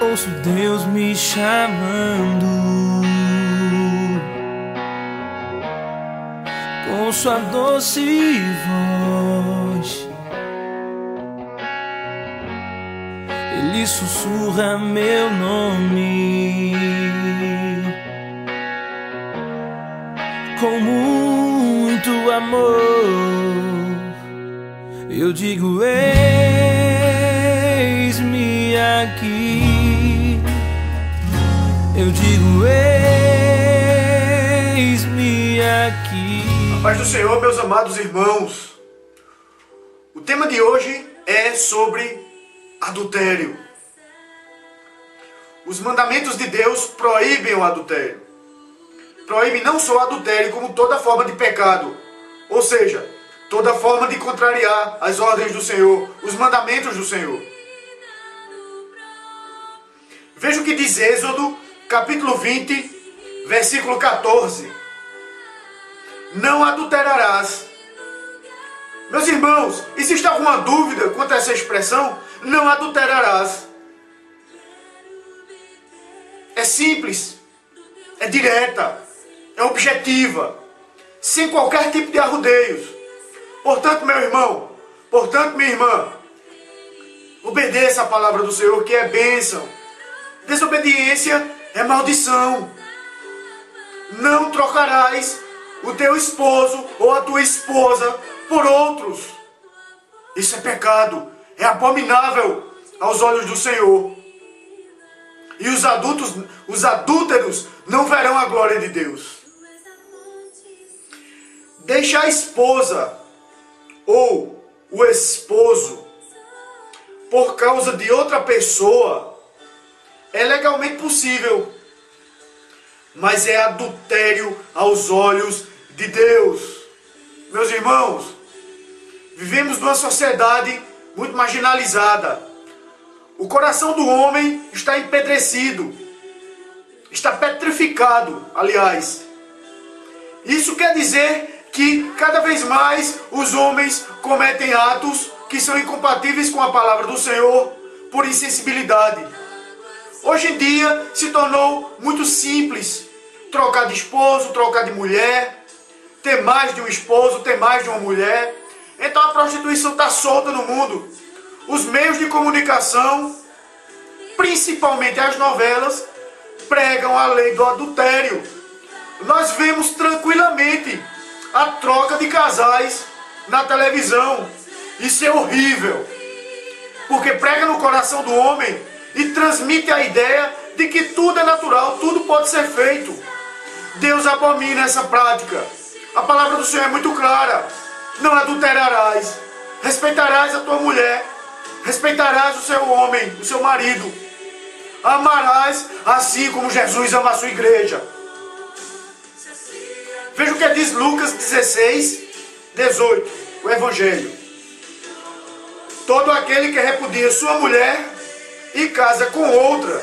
Ouço Deus me chamando com sua doce voz. Ele sussurra meu nome com muito amor. Eu digo: eis-me aqui. Eu digo: eis-me aqui. A paz do Senhor, meus amados irmãos. O tema de hoje é sobre adultério. Os mandamentos de Deus proíbem o adultério. Proíbem não só o adultério, como toda forma de pecado. Ou seja, toda forma de contrariar as ordens do Senhor, os mandamentos do Senhor. Veja o que diz Êxodo, capítulo 20, versículo 14. Não adulterarás. Meus irmãos, existe alguma dúvida quanto a essa expressão? Não adulterarás. É simples, é direta, é objetiva, sem qualquer tipo de arrudeios. Portanto, meu irmão, portanto, minha irmã, obedeça a palavra do Senhor, que é bênção. Desobediência é maldição. Não trocarás o teu esposo ou a tua esposa por outros. Isso é pecado, é abominável aos olhos do Senhor. E os adúlteros não verão a glória de Deus. Deixar a esposa ou o esposo por causa de outra pessoa é legalmente possível, mas é adultério aos olhos de Deus. Meus irmãos, vivemos numa sociedade muito marginalizada. O coração do homem está empedrecido, está petrificado, aliás. Isso quer dizer que cada vez mais os homens cometem atos que são incompatíveis com a palavra do Senhor por insensibilidade. Hoje em dia se tornou muito simples trocar de esposo, trocar de mulher, ter mais de um esposo, ter mais de uma mulher. Então a prostituição está solta no mundo. Os meios de comunicação, principalmente as novelas, pregam a lei do adultério. Nós vemos tranquilamente a troca de casais na televisão. Isso é horrível, porque prega no coração do homem e transmite a ideia de que tudo é natural, tudo pode ser feito. Deus abomina essa prática. A palavra do Senhor é muito clara: não adulterarás, respeitarás a tua mulher, respeitarás o seu homem, o seu marido, amarás assim como Jesus ama a sua igreja. Veja o que diz Lucas 16, 18, o Evangelho. Todo aquele que repudia sua mulher e casa com outra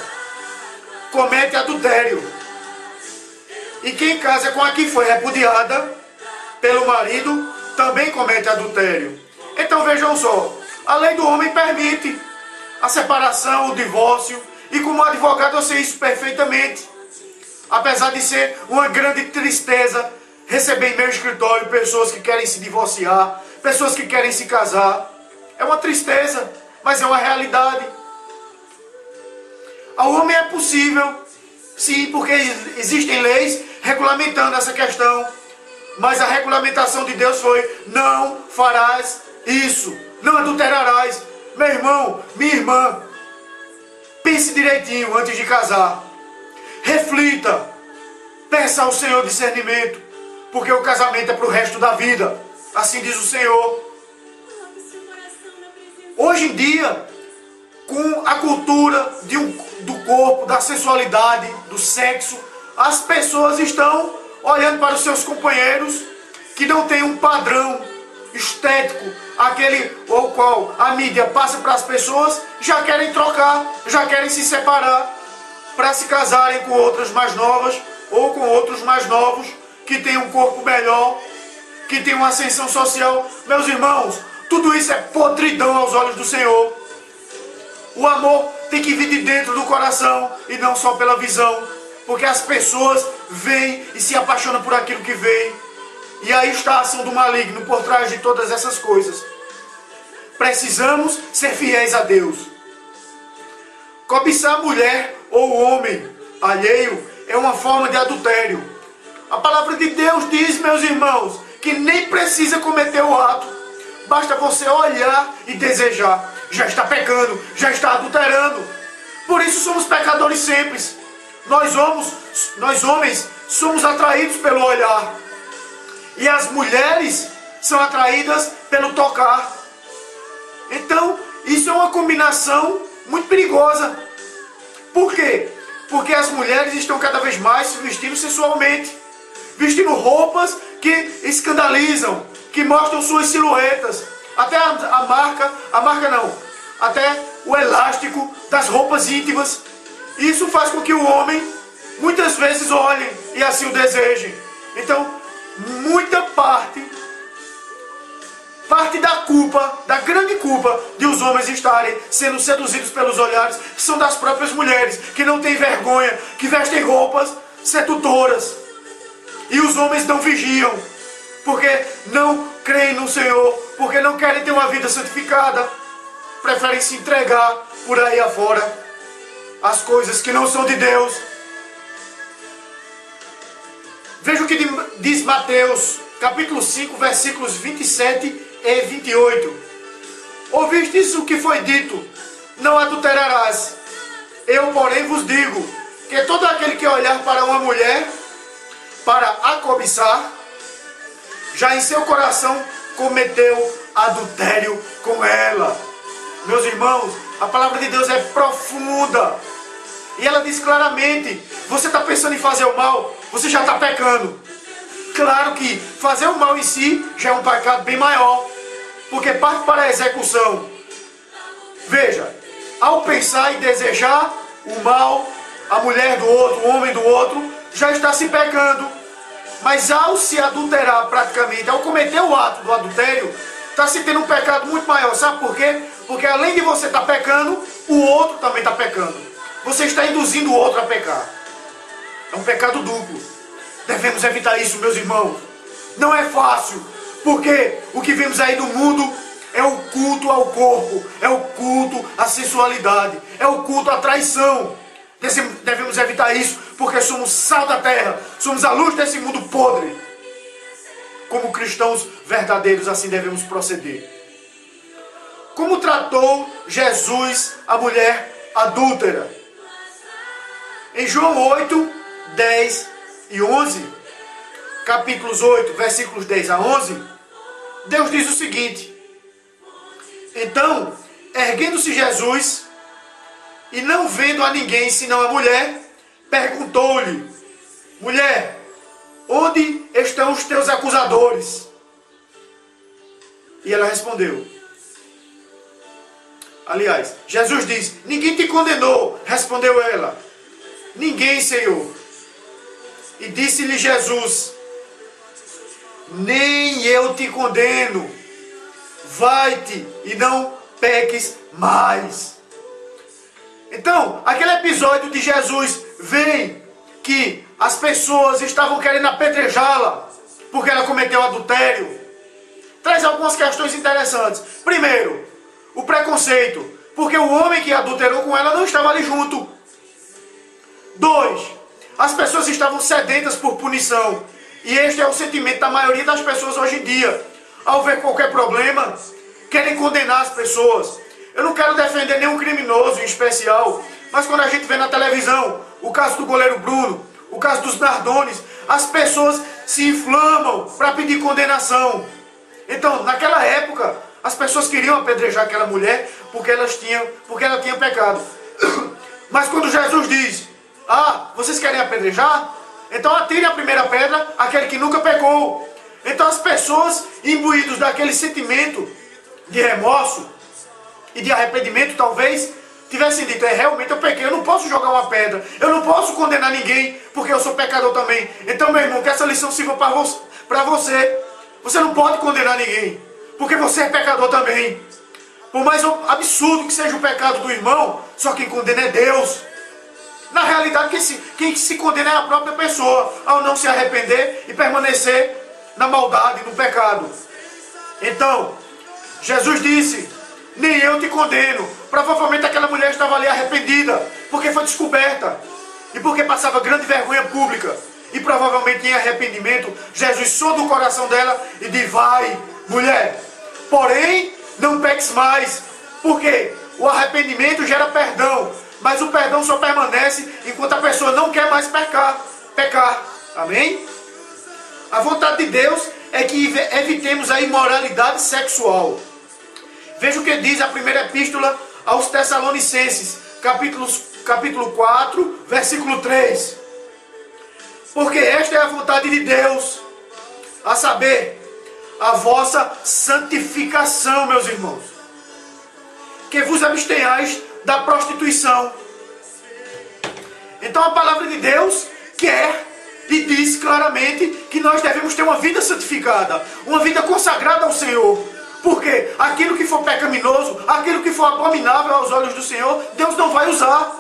comete adultério. E quem casa com a que foi repudiada pelo marido também comete adultério. Então vejam só, a lei do homem permite a separação, o divórcio, e como advogado eu sei isso perfeitamente. Apesar de ser uma grande tristeza receber em meu escritório pessoas que querem se divorciar, pessoas que querem se casar. É uma tristeza, mas é uma realidade. Ao homem é possível, sim, porque existem leis regulamentando essa questão. Mas a regulamentação de Deus foi: não farás isso, não adulterarás. Meu irmão, minha irmã, pense direitinho antes de casar. Reflita, peça ao Senhor discernimento, porque o casamento é para o resto da vida. Assim diz o Senhor. Hoje em dia, com a cultura do corpo, da sensualidade, do sexo, as pessoas estão olhando para os seus companheiros que não tem um padrão estético, aquele ao qual a mídia passa para as pessoas, já querem trocar, já querem se separar para se casarem com outras mais novas ou com outros mais novos que têm um corpo melhor, que têm uma ascensão social. Meus irmãos, tudo isso é podridão aos olhos do Senhor. O amor tem que vir de dentro do coração e não só pela visão. Porque as pessoas vêm e se apaixonam por aquilo que veem. E aí está a ação do maligno por trás de todas essas coisas. Precisamos ser fiéis a Deus. Cobiçar a mulher ou o homem alheio é uma forma de adultério. A palavra de Deus diz, meus irmãos, que nem precisa cometer o ato. Basta você olhar e desejar. Já está pecando, já está adulterando. Por isso somos pecadores sempre. Nós homens somos atraídos pelo olhar. E as mulheres são atraídas pelo tocar. Então, isso é uma combinação muito perigosa. Por quê? Porque as mulheres estão cada vez mais se vestindo sensualmente. Vestindo roupas que escandalizam, que mostram suas silhuetas. Até até o elástico das roupas íntimas. Isso faz com que o homem muitas vezes olhe e assim o desejem. Então, muita parte da culpa, da grande culpa de os homens estarem sendo seduzidos pelos olhares, são das próprias mulheres, que não têm vergonha, que vestem roupas sedutoras. E os homens não vigiam, porque não creem no Senhor, porque não querem ter uma vida santificada, preferem se entregar por aí afora as coisas que não são de Deus. Veja o que diz Mateus, capítulo 5, versículos 27 e 28. Ouvistes o que foi dito, não adulterarás. Eu, porém, vos digo, que todo aquele que olhar para uma mulher, para a cobiçar, já em seu coração cometeu adultério com ela. Meus irmãos, a palavra de Deus é profunda. E ela diz claramente, você está pensando em fazer o mal, você já está pecando. Claro que fazer o mal em si já é um pecado bem maior, porque parte para a execução. Veja, ao pensar e desejar o mal, a mulher do outro, o homem do outro, já está se pecando. Mas ao se adulterar praticamente, ao cometer o ato do adultério, está se tendo um pecado muito maior. Sabe por quê? Porque além de você estar pecando, o outro também está pecando. Você está induzindo o outro a pecar. É um pecado duplo. Devemos evitar isso, meus irmãos. Não é fácil, porque o que vemos aí no mundo é o culto ao corpo, é o culto à sensualidade, é o culto à traição. Devemos evitar isso, porque somos sal da terra, somos a luz desse mundo podre. Como cristãos verdadeiros, assim devemos proceder. Como tratou Jesus a mulher adúltera? Em João 8, 10 e 11, capítulos 8, versículos 10 a 11, Deus diz o seguinte: então, erguendo-se Jesus, e não vendo a ninguém senão a mulher, perguntou-lhe: mulher, onde estão os teus acusadores? E ela respondeu. Aliás, Jesus diz: ninguém te condenou. Respondeu ela: ninguém, Senhor. E disse-lhe Jesus: nem eu te condeno. Vai-te e não peques mais. Então, aquele episódio de Jesus vem que as pessoas estavam querendo apedrejá-la porque ela cometeu adultério. Traz algumas questões interessantes. Primeiro, o preconceito, porque o homem que adulterou com ela não estava ali junto. 2, as pessoas estavam sedentas por punição. E este é o sentimento da maioria das pessoas hoje em dia. Ao ver qualquer problema, querem condenar as pessoas. Eu não quero defender nenhum criminoso em especial, mas quando a gente vê na televisão o caso do goleiro Bruno, o caso dos Nardones, as pessoas se inflamam para pedir condenação. Então, naquela época, as pessoas queriam apedrejar aquela mulher porque ela tinha pecado. Mas quando Jesus diz: ah, vocês querem apedrejar? Então atire a primeira pedra aquele que nunca pecou. Então as pessoas, imbuídos daquele sentimento de remorso e de arrependimento, talvez tivessem dito: realmente eu pequei, eu não posso jogar uma pedra, eu não posso condenar ninguém, porque eu sou pecador também. Então, meu irmão, que essa lição sirva para você. Você não pode condenar ninguém, porque você é pecador também. Por mais absurdo que seja o pecado do irmão, só quem condena é Deus. Na realidade, quem se condena é a própria pessoa, ao não se arrepender e permanecer na maldade, no pecado. Então, Jesus disse: nem eu te condeno. Provavelmente aquela mulher estava ali arrependida, porque foi descoberta, e porque passava grande vergonha pública, e provavelmente em arrependimento, Jesus soube o coração dela e disse: vai, mulher, porém, não peques mais, porque o arrependimento gera perdão, mas o perdão só permanece enquanto a pessoa não quer mais pecar. Amém? A vontade de Deus é que evitemos a imoralidade sexual. Veja o que diz a primeira epístola aos Tessalonicenses, capítulo 4, versículo 3. Porque esta é a vontade de Deus, a saber, a vossa santificação, meus irmãos, que vos abstenhais da prostituição. Então a palavra de Deus quer e diz claramente que nós devemos ter uma vida santificada, uma vida consagrada ao Senhor. Porque aquilo que for pecaminoso, aquilo que for abominável aos olhos do Senhor, Deus não vai usar.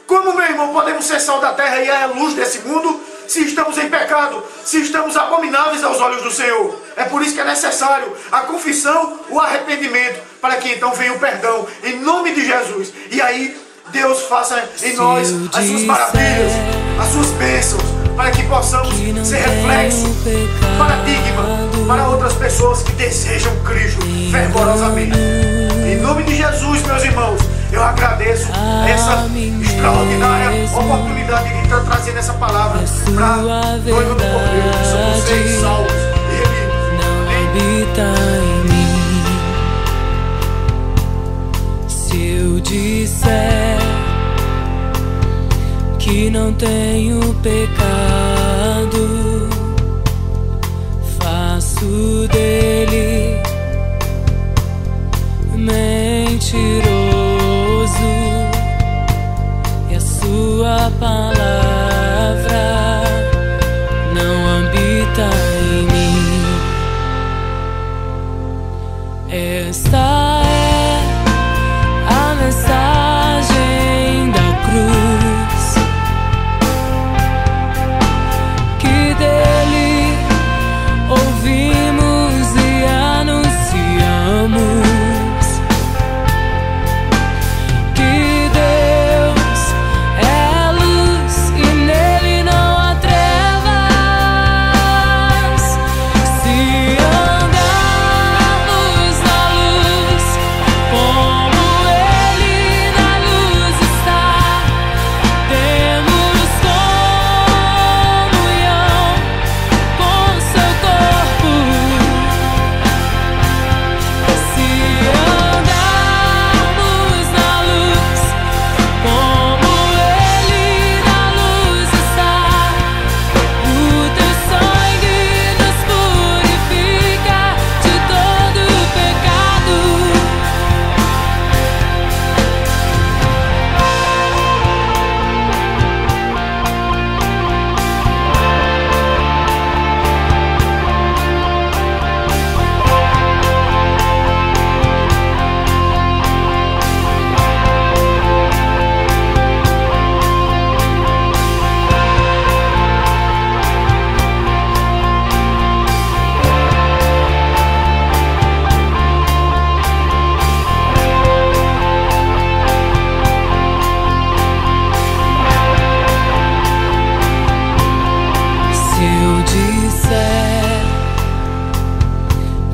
Como, meu irmão, podemos ser sal da terra e a luz desse mundo se estamos em pecado, se estamos abomináveis aos olhos do Senhor? É por isso que é necessário a confissão, o arrependimento, para que então venha o perdão, em nome de Jesus. E aí Deus faça em nós as suas maravilhas, as suas bênçãos, para que possamos ser reflexo, paradigma para outras pessoas que desejam Cristo fervorosamente. Em nome de Jesus, meus irmãos, eu agradeço essa extraordinária oportunidade de estar trazendo essa palavra para a noiva do Cordeiro, que são vocês salvos e redimidos. Habita em mim. Se eu disser que não tenho pecado, faço dele mentiroso, e a sua palavra não habita em mim. Esta é a mensagem da cruz, que dele ouvimos e anunciamos.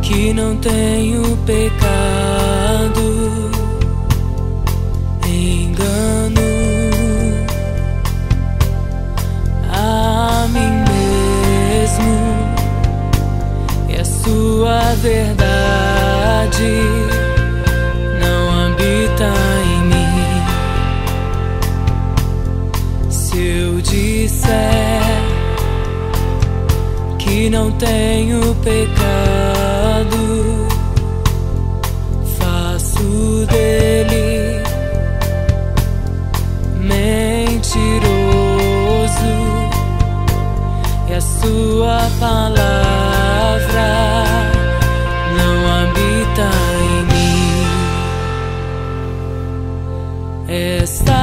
Que não tenho pecado, engano a mim mesmo, e a sua verdade não habita em mim. Se eu disser que não tenho pecado, faço dele mentiroso, e a sua palavra não habita em mim. está